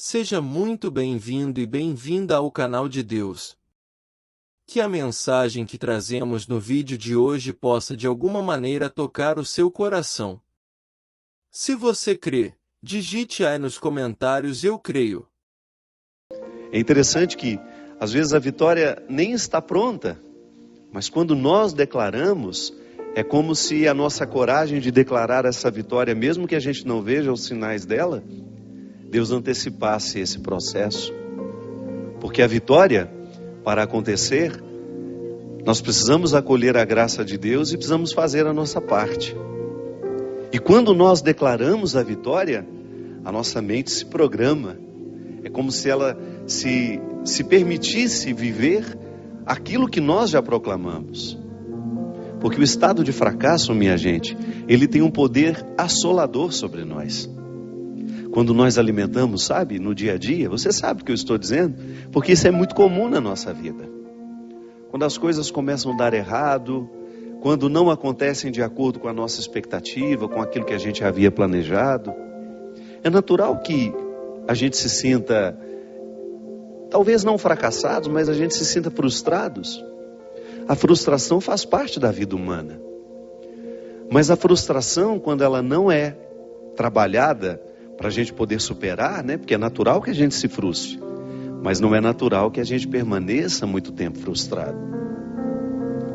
Seja muito bem-vindo e bem-vinda ao canal de Deus. Que a mensagem que trazemos no vídeo de hoje possa de alguma maneira tocar o seu coração. Se você crê, digite aí nos comentários "eu creio". É interessante que, às vezes, a vitória nem está pronta, mas quando nós declaramos, é como se a nossa coragem de declarar essa vitória, mesmo que a gente não veja os sinais dela, Deus antecipasse esse processo. Porque a vitória, para acontecer, nós precisamos acolher a graça de Deus e precisamos fazer a nossa parte. E quando nós declaramos a vitória, a nossa mente se programa. É como se ela se permitisse viver aquilo que nós já proclamamos. Porque o estado de fracasso, minha gente, ele tem um poder assolador sobre nós. Quando nós alimentamos, sabe, no dia a dia, você sabe o que eu estou dizendo? Porque isso é muito comum na nossa vida. Quando as coisas começam a dar errado, quando não acontecem de acordo com a nossa expectativa, com aquilo que a gente havia planejado, é natural que a gente se sinta, talvez não fracassados, mas a gente se sinta frustrados. A frustração faz parte da vida humana. Mas a frustração, quando ela não é trabalhada para a gente poder superar, né? Porque é natural que a gente se frustre, mas não é natural que a gente permaneça muito tempo frustrado.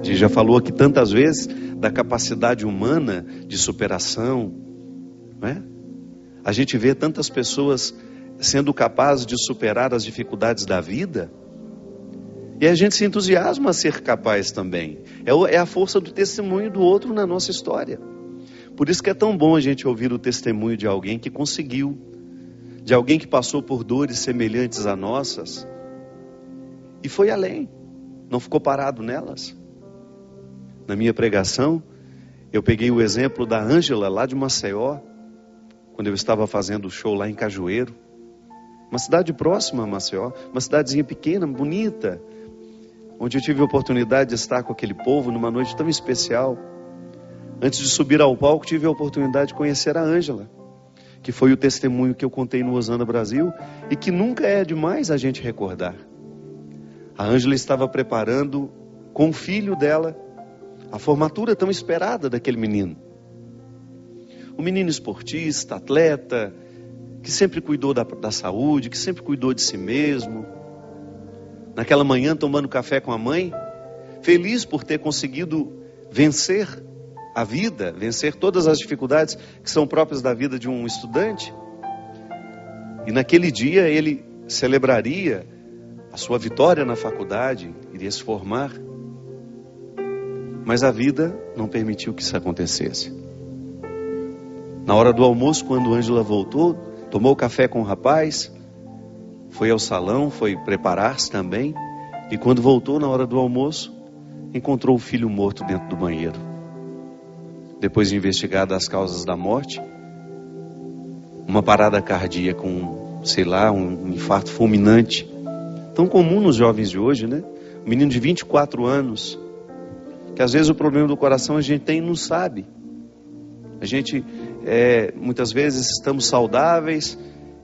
A gente já falou aqui tantas vezes da capacidade humana de superação, não é? A gente vê tantas pessoas sendo capazes de superar as dificuldades da vida, e a gente se entusiasma a ser capaz também. É a força do testemunho do outro na nossa história. Por isso que é tão bom a gente ouvir o testemunho de alguém que conseguiu, de alguém que passou por dores semelhantes a nossas e foi além, não ficou parado nelas. Na minha pregação, eu peguei o exemplo da Ângela, lá de Maceió, quando eu estava fazendo o show lá em Cajueiro, uma cidade próxima a Maceió, uma cidadezinha pequena, bonita, onde eu tive a oportunidade de estar com aquele povo numa noite tão especial. Antes de subir ao palco, tive a oportunidade de conhecer a Ângela, que foi o testemunho que eu contei no Osana Brasil e que nunca é demais a gente recordar. A Ângela estava preparando com o filho dela a formatura tão esperada daquele menino. Um menino esportista, atleta, que sempre cuidou da saúde, que sempre cuidou de si mesmo. Naquela manhã, tomando café com a mãe, feliz por ter conseguido vencer a vida, vencer todas as dificuldades que são próprias da vida de um estudante. E naquele dia ele celebraria a sua vitória na faculdade, iria se formar. Mas a vida não permitiu que isso acontecesse. Na hora do almoço, quando Ângela voltou, tomou café com o rapaz, foi ao salão, foi preparar-se também, e quando voltou na hora do almoço, encontrou o filho morto dentro do banheiro. Depois de investigar as causas da morte, uma parada cardíaca, um infarto fulminante, tão comum nos jovens de hoje, né? Um menino de 24 anos, que às vezes o problema do coração a gente tem e não sabe. A gente, muitas vezes estamos saudáveis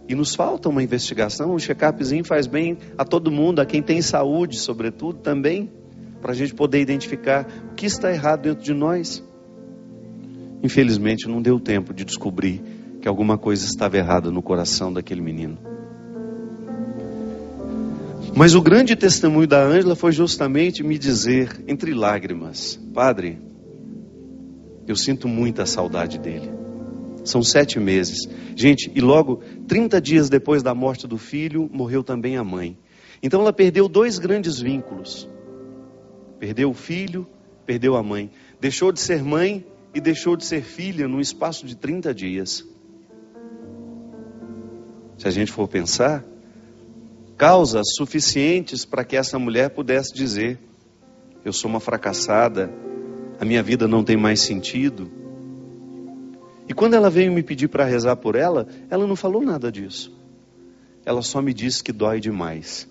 e nos falta uma investigação, um check-upzinho faz bem a todo mundo, a quem tem saúde, sobretudo, também, para a gente poder identificar o que está errado dentro de nós. Infelizmente não deu tempo de descobrir que alguma coisa estava errada no coração daquele menino. Mas o grande testemunho da Ângela foi justamente me dizer, entre lágrimas: Padre, eu sinto muita saudade dele. São 7 meses. Gente, e logo 30 dias depois da morte do filho, morreu também a mãe. Então ela perdeu 2 grandes vínculos. Perdeu o filho, perdeu a mãe. Deixou de ser mãe e deixou de ser filha num espaço de 30 dias. Se a gente for pensar, causas suficientes para que essa mulher pudesse dizer: eu sou uma fracassada, a minha vida não tem mais sentido. E quando ela veio me pedir para rezar por ela, ela não falou nada disso. Ela só me disse que dói demais.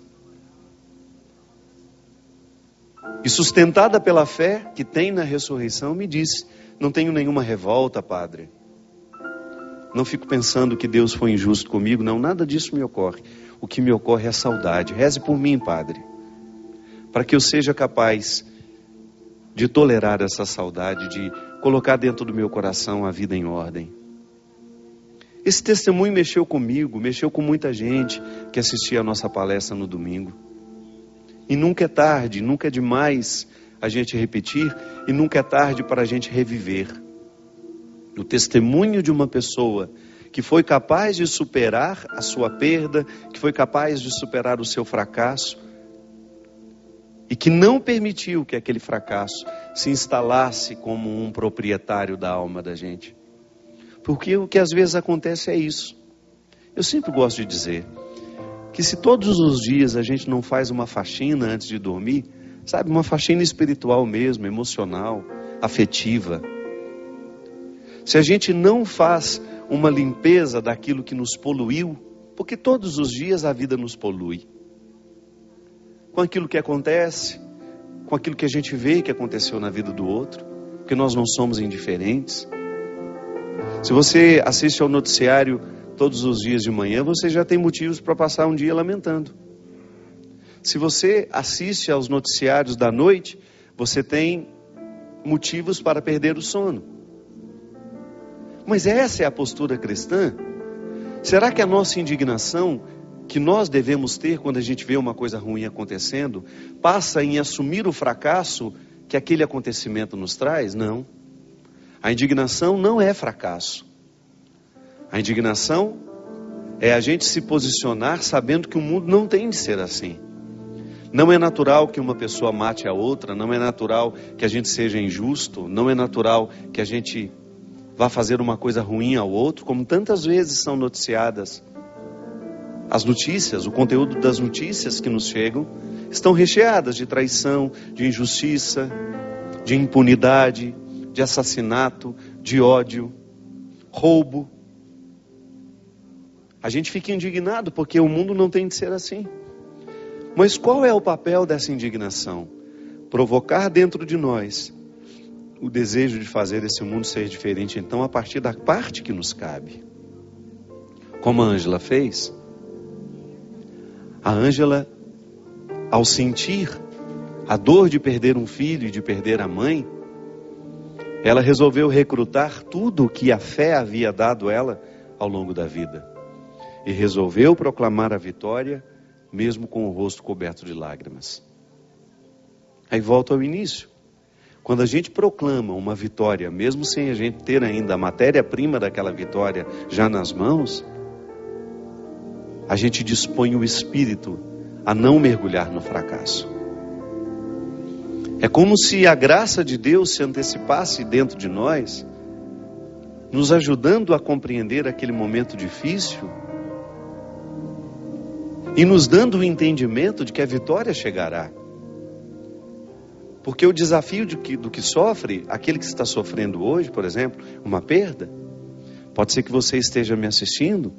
E sustentada pela fé que tem na ressurreição, me disse: não tenho nenhuma revolta, Padre. Não fico pensando que Deus foi injusto comigo, não, nada disso me ocorre. O que me ocorre é a saudade. Reze por mim, Padre, para que eu seja capaz de tolerar essa saudade, de colocar dentro do meu coração a vida em ordem. Esse testemunho mexeu comigo, mexeu com muita gente que assistia a nossa palestra no domingo. E nunca é tarde, nunca é demais a gente repetir, e nunca é tarde para a gente reviver. O testemunho de uma pessoa que foi capaz de superar a sua perda, que foi capaz de superar o seu fracasso, e que não permitiu que aquele fracasso se instalasse como um proprietário da alma da gente. Porque o que às vezes acontece é isso. Eu sempre gosto de dizer que se todos os dias a gente não faz uma faxina antes de dormir, sabe, uma faxina espiritual mesmo, emocional, afetiva. Se a gente não faz uma limpeza daquilo que nos poluiu, porque todos os dias a vida nos polui. Com aquilo que acontece, com aquilo que a gente vê que aconteceu na vida do outro, porque nós não somos indiferentes. Se você assiste ao noticiário todos os dias de manhã, você já tem motivos para passar um dia lamentando. Se você assiste aos noticiários da noite, você tem motivos para perder o sono. Mas essa é a postura cristã? Será que a nossa indignação, que nós devemos ter quando a gente vê uma coisa ruim acontecendo, passa em assumir o fracasso que aquele acontecimento nos traz? Não. A indignação não é fracasso. A indignação é a gente se posicionar sabendo que o mundo não tem de ser assim. Não é natural que uma pessoa mate a outra, não é natural que a gente seja injusto, não é natural que a gente vá fazer uma coisa ruim ao outro, como tantas vezes são noticiadas. As notícias, o conteúdo das notícias que nos chegam, estão recheadas de traição, de injustiça, de impunidade, de assassinato, de ódio, roubo. A gente fica indignado porque o mundo não tem de ser assim. Mas qual é o papel dessa indignação? Provocar dentro de nós o desejo de fazer esse mundo ser diferente, então, a partir da parte que nos cabe. Como a Ângela fez. A Ângela, ao sentir a dor de perder um filho e de perder a mãe, ela resolveu recrutar tudo o que a fé havia dado ela ao longo da vida. E resolveu proclamar a vitória, mesmo com o rosto coberto de lágrimas. Aí volta ao início. Quando a gente proclama uma vitória, mesmo sem a gente ter ainda a matéria-prima daquela vitória já nas mãos, a gente dispõe o espírito a não mergulhar no fracasso. É como se a graça de Deus se antecipasse dentro de nós, nos ajudando a compreender aquele momento difícil e nos dando o entendimento de que a vitória chegará. Porque o desafio do que sofre, aquele que está sofrendo hoje, por exemplo, uma perda, pode ser que você esteja me assistindo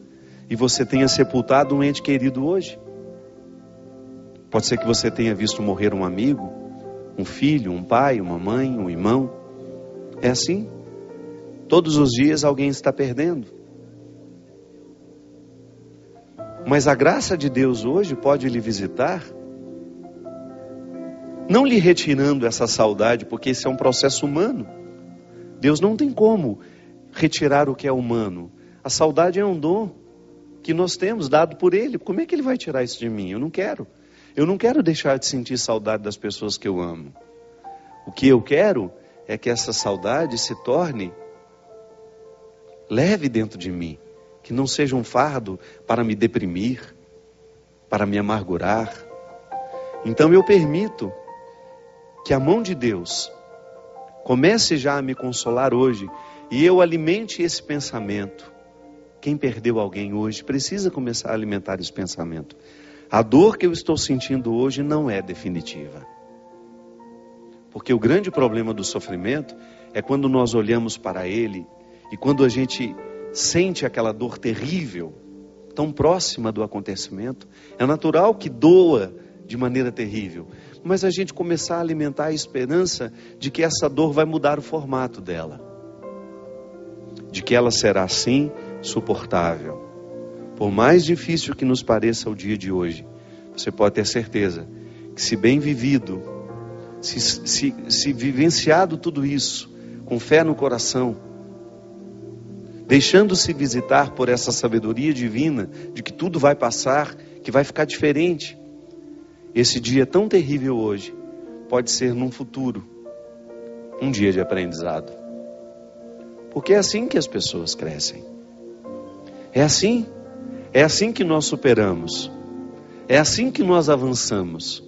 e você tenha sepultado um ente querido hoje. Pode ser que você tenha visto morrer um amigo, um filho, um pai, uma mãe, um irmão. É assim. Todos os dias alguém está perdendo. Mas a graça de Deus hoje pode lhe visitar, não lhe retirando essa saudade, porque esse é um processo humano. Deus não tem como retirar o que é humano. A saudade é um dom que nós temos dado por Ele. Como é que Ele vai tirar isso de mim? Eu não quero. Eu não quero deixar de sentir saudade das pessoas que eu amo. O que eu quero é que essa saudade se torne leve dentro de mim. Que não seja um fardo para me deprimir, para me amargurar. Então eu permito que a mão de Deus comece já a me consolar hoje e eu alimente esse pensamento. Quem perdeu alguém hoje precisa começar a alimentar esse pensamento. A dor que eu estou sentindo hoje não é definitiva. Porque o grande problema do sofrimento é quando nós olhamos para ele e quando a gente sente aquela dor terrível, tão próxima do acontecimento, é natural que doa de maneira terrível. Mas a gente começar a alimentar a esperança de que essa dor vai mudar o formato dela. De que ela será assim, suportável. Por mais difícil que nos pareça o dia de hoje, você pode ter certeza que, se bem vivido, se vivenciado tudo isso, com fé no coração, deixando-se visitar por essa sabedoria divina, de que tudo vai passar, que vai ficar diferente, esse dia tão terrível hoje, pode ser num futuro, um dia de aprendizado. Porque é assim que as pessoas crescem. É assim que nós superamos. É assim que nós avançamos.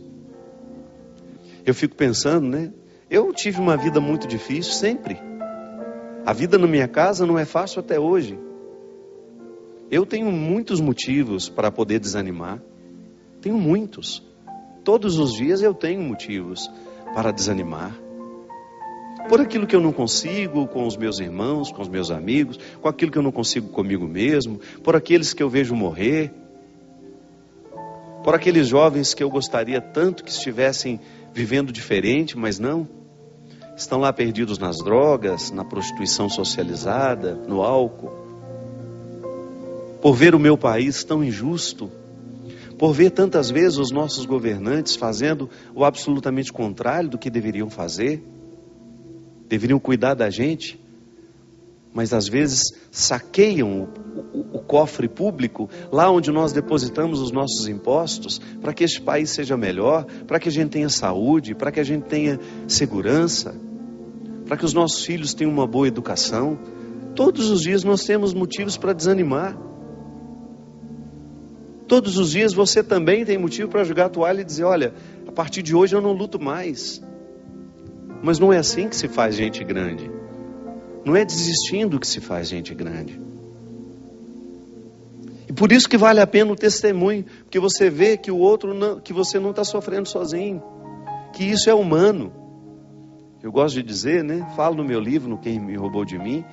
Eu fico pensando, né? Eu tive uma vida muito difícil sempre. A vida na minha casa não é fácil até hoje. Eu tenho muitos motivos para poder desanimar. Tenho muitos. Todos os dias eu tenho motivos para desanimar. Por aquilo que eu não consigo com os meus irmãos, com os meus amigos, com aquilo que eu não consigo comigo mesmo, por aqueles que eu vejo morrer, por aqueles jovens que eu gostaria tanto que estivessem vivendo diferente, mas não. Estão lá perdidos nas drogas, na prostituição socializada, no álcool. Por ver o meu país tão injusto, por ver tantas vezes os nossos governantes fazendo o absolutamente contrário do que deveriam fazer. Deveriam cuidar da gente, mas às vezes saqueiam o cofre público, lá onde nós depositamos os nossos impostos, para que este país seja melhor, para que a gente tenha saúde, para que a gente tenha segurança, para que os nossos filhos tenham uma boa educação. Todos os dias nós temos motivos para desanimar. Todos os dias você também tem motivo para jogar a toalha e dizer: olha, a partir de hoje eu não luto mais. Mas não é assim que se faz gente grande. Não é desistindo que se faz gente grande. E por isso que vale a pena o testemunho, porque você vê que o outro não, que você não está sofrendo sozinho, que isso é humano. Eu gosto de dizer, né? Falo no meu livro, no Quem Me Roubou de Mim,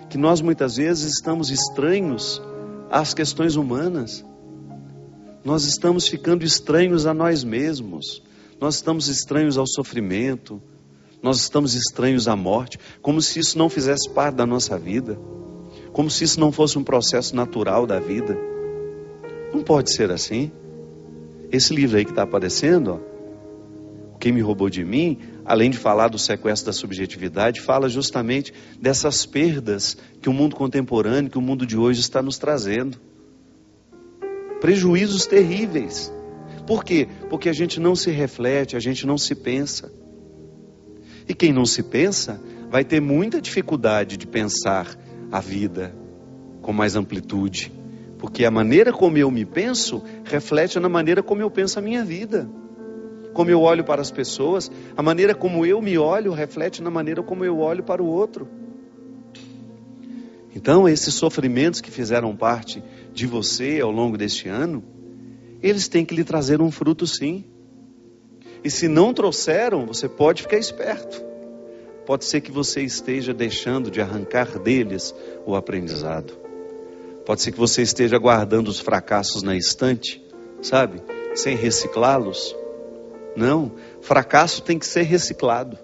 que nós muitas vezes estamos estranhos às questões humanas. Nós estamos ficando estranhos a nós mesmos. Nós estamos estranhos ao sofrimento. Nós estamos estranhos à morte, como se isso não fizesse parte da nossa vida, como se isso não fosse um processo natural da vida. Não pode ser assim. Esse livro aí que está aparecendo, ó, Quem Me Roubou de Mim, além de falar do sequestro da subjetividade, fala justamente dessas perdas que o mundo contemporâneo, que o mundo de hoje está nos trazendo. Prejuízos terríveis. Por quê? Porque a gente não se reflete, a gente não se pensa. E quem não se pensa, vai ter muita dificuldade de pensar a vida com mais amplitude. Porque a maneira como eu me penso, reflete na maneira como eu penso a minha vida. Como eu olho para as pessoas, a maneira como eu me olho, reflete na maneira como eu olho para o outro. Então, esses sofrimentos que fizeram parte de você ao longo deste ano, eles têm que lhe trazer um fruto, sim. E se não trouxeram, você pode ficar esperto. Pode ser que você esteja deixando de arrancar deles o aprendizado. Pode ser que você esteja guardando os fracassos na estante, sabe? Sem reciclá-los. Não, fracasso tem que ser reciclado.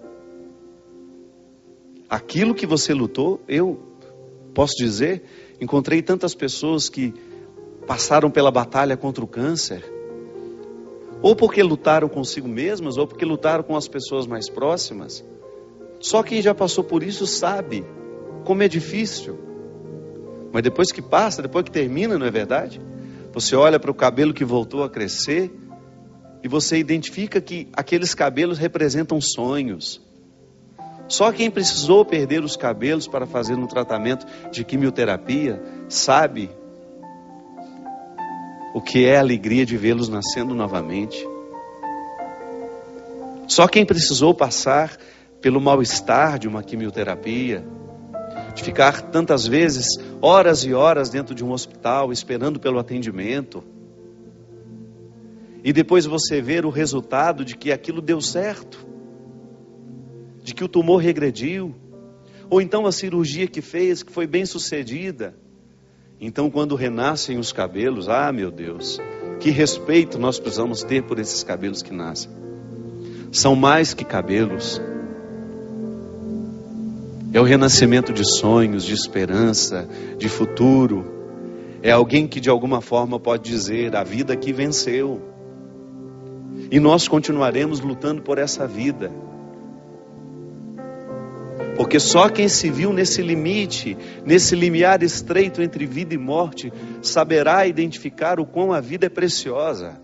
Aquilo que você lutou, eu posso dizer, encontrei tantas pessoas que passaram pela batalha contra o câncer, ou porque lutaram consigo mesmas, ou porque lutaram com as pessoas mais próximas. Só quem já passou por isso sabe como é difícil. Mas depois que passa, depois que termina, não é verdade? Você olha para o cabelo que voltou a crescer e você identifica que aqueles cabelos representam sonhos. Só quem precisou perder os cabelos para fazer um tratamento de quimioterapia sabe o que é a alegria de vê-los nascendo novamente. Só quem precisou passar pelo mal-estar de uma quimioterapia, de ficar tantas vezes, horas e horas dentro de um hospital, esperando pelo atendimento, e depois você ver o resultado de que aquilo deu certo, de que o tumor regrediu, ou então a cirurgia que fez, que foi bem sucedida. Então, quando renascem os cabelos, meu Deus, que respeito nós precisamos ter por esses cabelos que nascem. São mais que cabelos. É o renascimento de sonhos, de esperança, de futuro. É alguém que de alguma forma pode dizer: a vida aqui venceu. E nós continuaremos lutando por essa vida. Porque só quem se viu nesse limite, nesse limiar estreito entre vida e morte, saberá identificar o quão a vida é preciosa.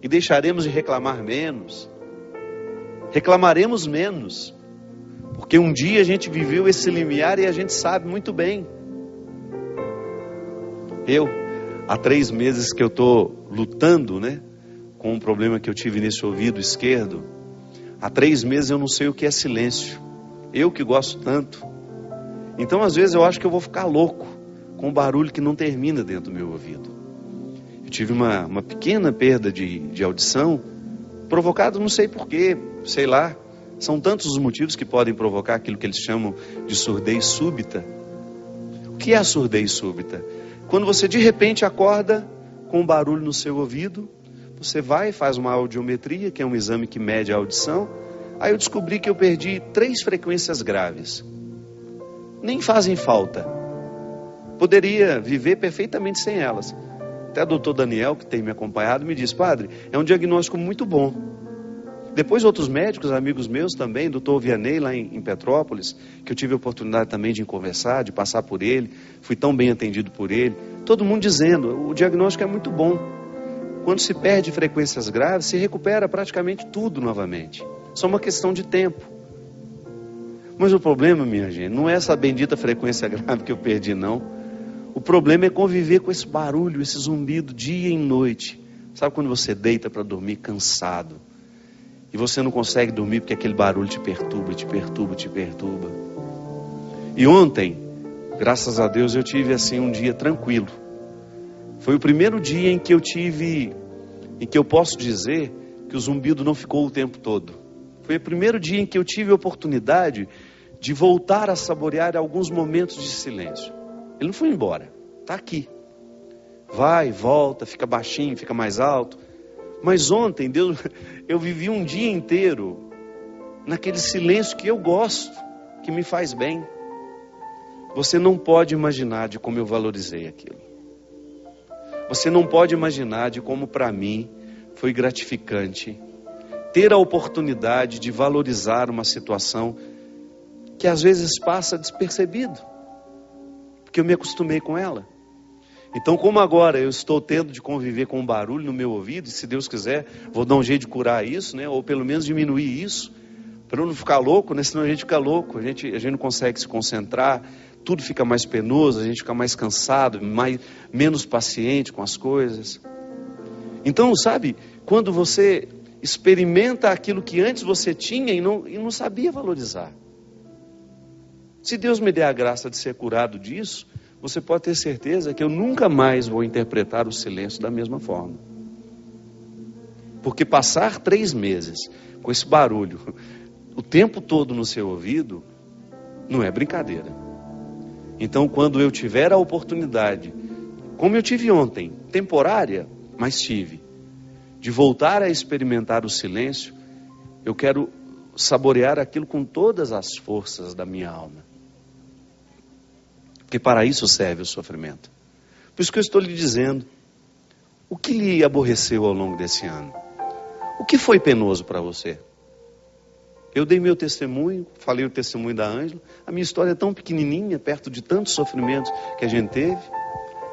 E deixaremos de reclamar menos. Reclamaremos menos. Porque um dia a gente viveu esse limiar e a gente sabe muito bem. Há 3 meses que eu estou lutando, com um problema que eu tive nesse ouvido esquerdo. Há 3 meses eu não sei o que é silêncio. Eu que gosto tanto. Então às vezes eu acho que eu vou ficar louco com um barulho que não termina dentro do meu ouvido. Eu tive uma pequena perda de audição, provocada não sei porquê, sei lá. São tantos os motivos que podem provocar aquilo que eles chamam de surdez súbita. O que é a surdez súbita? Quando você de repente acorda com um barulho no seu ouvido, você vai e faz uma audiometria, que é um exame que mede a audição. Aí eu descobri que eu perdi 3 frequências graves. Nem fazem falta. Poderia viver perfeitamente sem elas. Até o doutor Daniel, que tem me acompanhado, me disse: padre, é um diagnóstico muito bom. Depois outros médicos, amigos meus também, doutor Vianney lá em Petrópolis, que eu tive a oportunidade também de conversar, de passar por ele, fui tão bem atendido por ele. Todo mundo dizendo: o diagnóstico é muito bom. Quando se perde frequências graves, se recupera praticamente tudo novamente. Só uma questão de tempo. Mas o problema, minha gente, não é essa bendita frequência grave que eu perdi, não. O problema é conviver com esse barulho, esse zumbido, dia e noite. Sabe quando você deita para dormir cansado? E você não consegue dormir porque aquele barulho te perturba, te perturba, te perturba. E ontem, graças a Deus, eu tive assim um dia tranquilo. Foi o primeiro dia em que eu posso dizer que o zumbido não ficou o tempo todo. Foi o primeiro dia em que eu tive a oportunidade de voltar a saborear alguns momentos de silêncio. Ele não foi embora, está aqui. Vai, volta, fica baixinho, fica mais alto. Mas ontem, eu vivi um dia inteiro naquele silêncio que eu gosto, que me faz bem. Você não pode imaginar de como eu valorizei aquilo. Você não pode imaginar de como para mim foi gratificante ter a oportunidade de valorizar uma situação que às vezes passa despercebido, porque eu me acostumei com ela. Então, como agora eu estou tendo de conviver com um barulho no meu ouvido, e se Deus quiser, vou dar um jeito de curar isso, ou pelo menos diminuir isso, para eu não ficar louco, senão a gente fica louco, a gente não consegue se concentrar, tudo fica mais penoso, a gente fica mais cansado, menos paciente com as coisas. Então, sabe, quando você experimenta aquilo que antes você tinha e não sabia valorizar. Se Deus me der a graça de ser curado disso, você pode ter certeza que eu nunca mais vou interpretar o silêncio da mesma forma. Porque passar 3 meses com esse barulho o tempo todo no seu ouvido não é brincadeira. Então, quando eu tiver a oportunidade, como eu tive ontem, temporária, mas tive, de voltar a experimentar o silêncio, eu quero saborear aquilo com todas as forças da minha alma. Porque para isso serve o sofrimento. Por isso que eu estou lhe dizendo, o que lhe aborreceu ao longo desse ano? O que foi penoso para você? Eu dei meu testemunho, falei o testemunho da Ângela. A minha história é tão pequenininha, perto de tantos sofrimentos que a gente teve.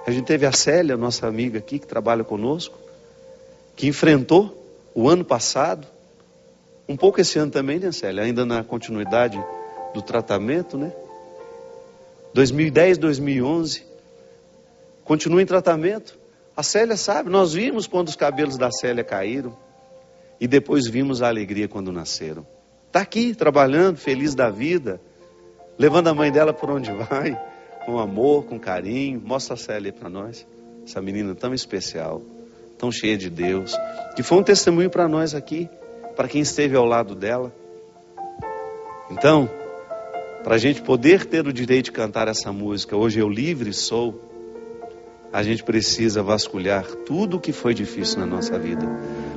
A gente teve a Célia, nossa amiga aqui, que trabalha conosco, que enfrentou o ano passado, um pouco esse ano também, né, Célia? Ainda na continuidade do tratamento, 2010, 2011, continua em tratamento. A Célia sabe, nós vimos quando os cabelos da Célia caíram e depois vimos a alegria quando nasceram. Está aqui, trabalhando, feliz da vida, levando a mãe dela por onde vai, com amor, com carinho. Mostra a Célia para nós, essa menina tão especial, tão cheia de Deus, que foi um testemunho para nós aqui, para quem esteve ao lado dela. Então, para a gente poder ter o direito de cantar essa música, Hoje Eu Livre Sou, a gente precisa vasculhar tudo o que foi difícil na nossa vida,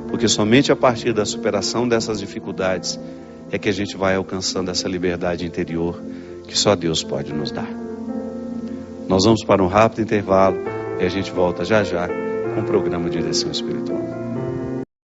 porque somente a partir da superação dessas dificuldades é que a gente vai alcançando essa liberdade interior que só Deus pode nos dar. Nós vamos para um rápido intervalo e a gente volta já já com o programa Direção Espiritual.